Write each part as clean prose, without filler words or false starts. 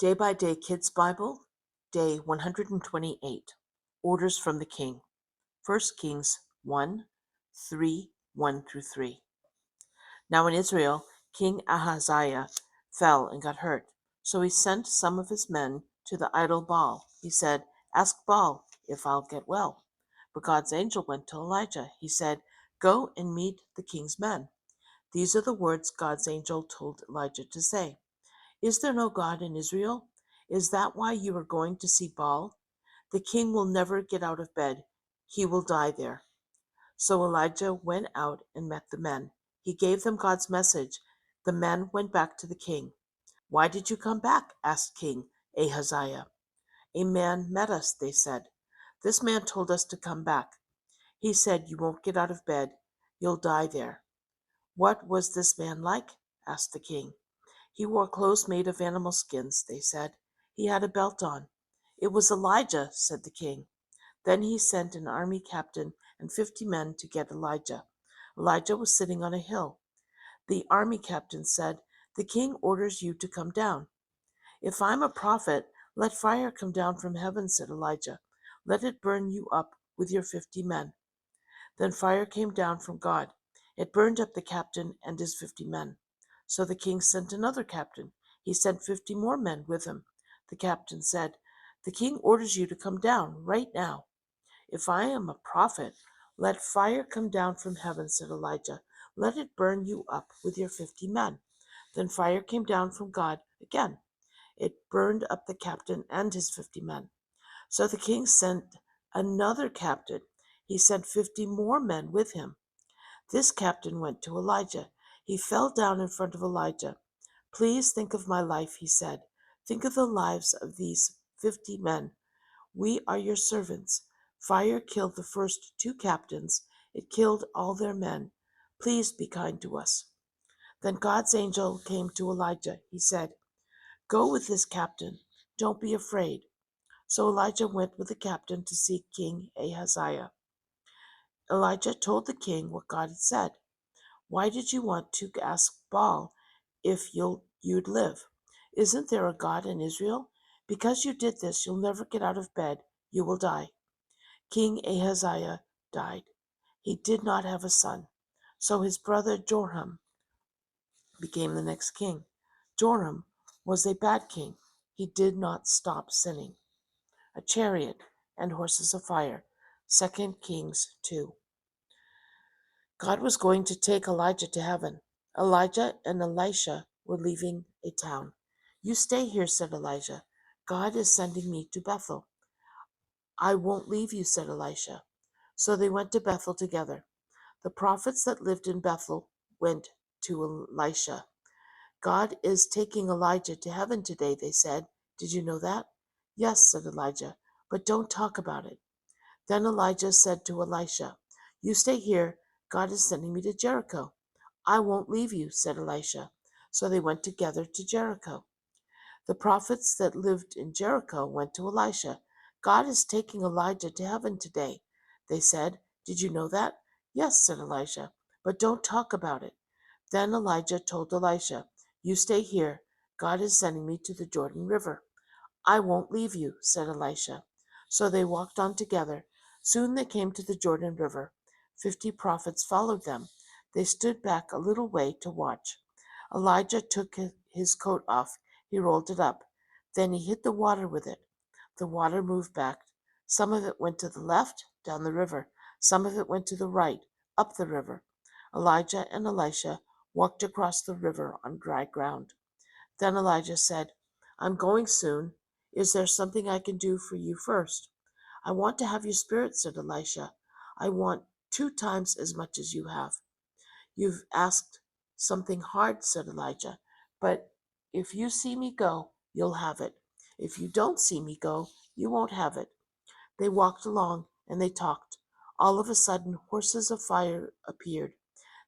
Day by Day Kids Bible, Day 128. Orders from the King. 1 Kings 1, 3, 1 through 3. Now in Israel, King Ahaziah fell and got hurt. So he sent some of his men to the idol Baal. He said, "Ask Baal if I'll get well." But God's angel went to Elijah. He said, "Go and meet the king's men." These are the words God's angel told Elijah to say. "Is there no God in Israel? Is that why you are going to see Baal? The king will never get out of bed. He will die there." So Elijah went out and met the men. He gave them God's message. The men went back to the king. "Why did you come back?" asked King Ahaziah. "A man met us," they said. "This man told us to come back. He said, 'You won't get out of bed. You'll die there.'" "What was this man like?" asked the king. "He wore clothes made of animal skins," they said. "He had a belt on." "It was Elijah," said the king. Then he sent an army captain and 50 men to get Elijah. Elijah was sitting on a hill. The army captain said, "The king orders you to come down." "If I'm a prophet, let fire come down from heaven," said Elijah. "Let it burn you up with your 50 men." Then fire came down from God. It burned up the captain and his 50 men. So the king sent another captain. He sent 50 more men with him. The captain said, "The king orders you to come down right now." "If I am a prophet, let fire come down from heaven," said Elijah. "Let it burn you up with your 50 men." Then fire came down from God again. It burned up the captain and his 50 men. So the king sent another captain. He sent 50 more men with him. This captain went to Elijah. He fell down in front of Elijah. "Please think of my life," he said. "Think of the lives of these 50 men. We are your servants. Fire killed the first 2 captains. It killed all their men. Please be kind to us." Then God's angel came to Elijah. He said, "Go with this captain. Don't be afraid." So Elijah went with the captain to see King Ahaziah. Elijah told the king what God had said. "Why did you want to ask Baal if you'd live? Isn't there a God in Israel? Because you did this, you'll never get out of bed. You will die." King Ahaziah died. He did not have a son. So his brother Joram became the next king. Joram was a bad king. He did not stop sinning. A chariot and horses of fire. 2 Kings 2. God was going to take Elijah to heaven. Elijah and Elisha were leaving a town. "You stay here," said Elijah. "God is sending me to Bethel." "I won't leave you," said Elisha. So they went to Bethel together. The prophets that lived in Bethel went to Elisha. "God is taking Elijah to heaven today," they said. "Did you know that?" "Yes," said Elijah, "but don't talk about it." Then Elijah said to Elisha, "You stay here. God is sending me to Jericho." "I won't leave you," said Elisha. So they went together to Jericho. The prophets that lived in Jericho went to Elisha. "God is taking Elijah to heaven today," they said. "Did you know that?" "Yes," said Elisha, "but don't talk about it." Then Elijah told Elisha, "You stay here. God is sending me to the Jordan River." "I won't leave you," said Elisha. So they walked on together. Soon they came to the Jordan River. 50 prophets followed them. They stood back a little way to watch. Elijah took his coat off. He rolled it up. Then he hit the water with it. The water moved back. Some of it went to the left, down the river. Some of it went to the right, up the river. Elijah and Elisha walked across the river on dry ground. Then Elijah said, "I'm going soon. Is there something I can do for you first?" "I want to have your spirit," said Elisha. "I want 2 times as much as you have." "You've asked something hard," said Elijah, "but if you see me go, you'll have it. If you don't see me go, you won't have it." They walked along and they talked. All of a sudden, horses of fire appeared.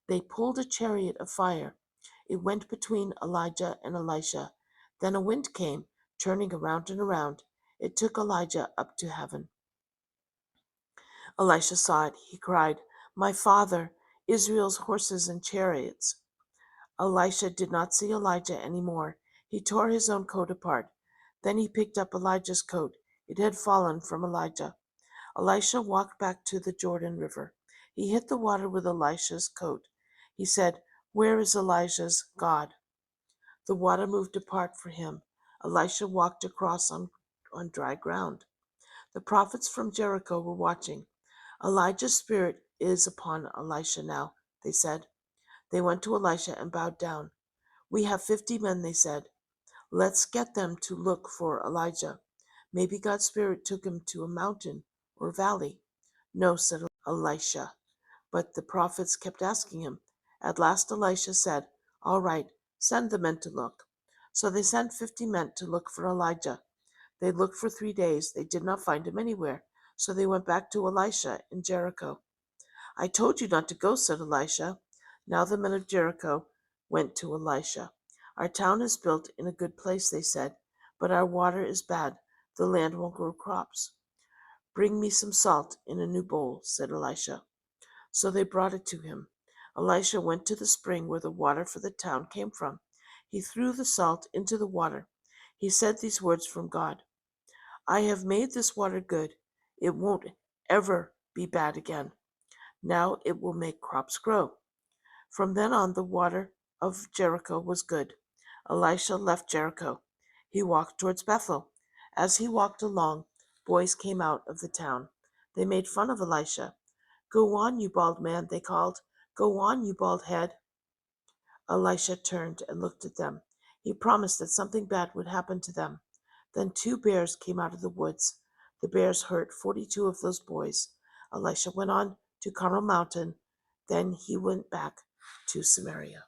They pulled a chariot of fire. It went between Elijah and Elisha. Then a wind came, turning around and around. It took Elijah up to heaven. Elisha saw it. He cried, "My father, Israel's horses and chariots." Elisha did not see Elijah any more. He tore his own coat apart. Then he picked up Elijah's coat. It had fallen from Elijah. Elisha walked back to the Jordan River. He hit the water with Elisha's coat. He said, "Where is Elijah's God?" The water moved apart for him. Elisha walked across on dry ground. The prophets from Jericho were watching. "Elijah's spirit is upon Elisha now," they said. They went to Elisha and bowed down. "We have 50 men," they said. "Let's get them to look for Elijah. Maybe God's spirit took him to a mountain or valley." "No," said Elisha. But the prophets kept asking him. At last Elisha said, "All right, send the men to look." So they sent 50 men to look for Elijah. They looked for 3 days. They did not find him anywhere. So they went back to Elisha in Jericho. "I told you not to go," said Elisha. Now the men of Jericho went to Elisha. "Our town is built in a good place," they said, "but our water is bad. The land won't grow crops." "Bring me some salt in a new bowl," said Elisha. So they brought it to him. Elisha went to the spring where the water for the town came from. He threw the salt into the water. He said these words from God: "I have made this water good. It won't ever be bad again. Now it will make crops grow." From then on, the water of Jericho was good. Elisha left Jericho. He walked towards Bethel. As he walked along, boys came out of the town. They made fun of Elisha. "Go on, you bald man," they called. "Go on, you bald head." Elisha turned and looked at them. He promised that something bad would happen to them. Then 2 bears came out of the woods. The bears hurt 42 of those boys. Elisha went on to Carmel Mountain. Then he went back to Samaria.